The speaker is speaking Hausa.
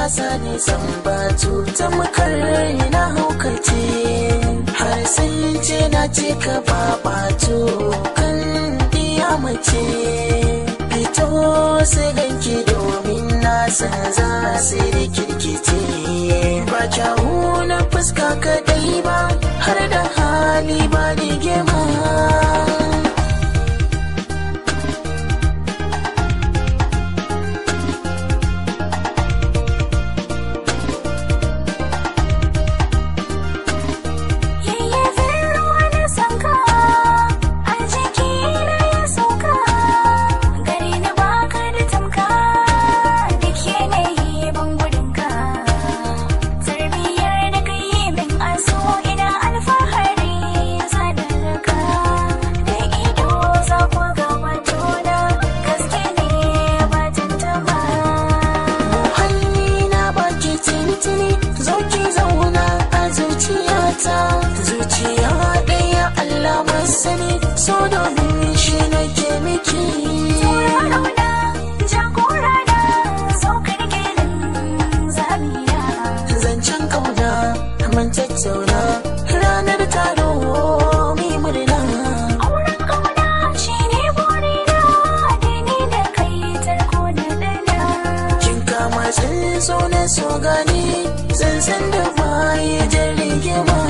sani sambatu ta makarar na haukace har sun ce na cika babatu kan iya mace fito sai ganki domin na san za su rikirkice ba kyawu na fuska kadai ba har da hali ba rigima zuciya ɗaya Allah masani so domin shi nake miki tsoron jagora da saukar gelin zamiya zancen kauna man tattauna ranar taro mi murna auren kauna shi ne burina da ni da kai tarko da dana kin kama tsin so na so gani zan san da baya jan rigima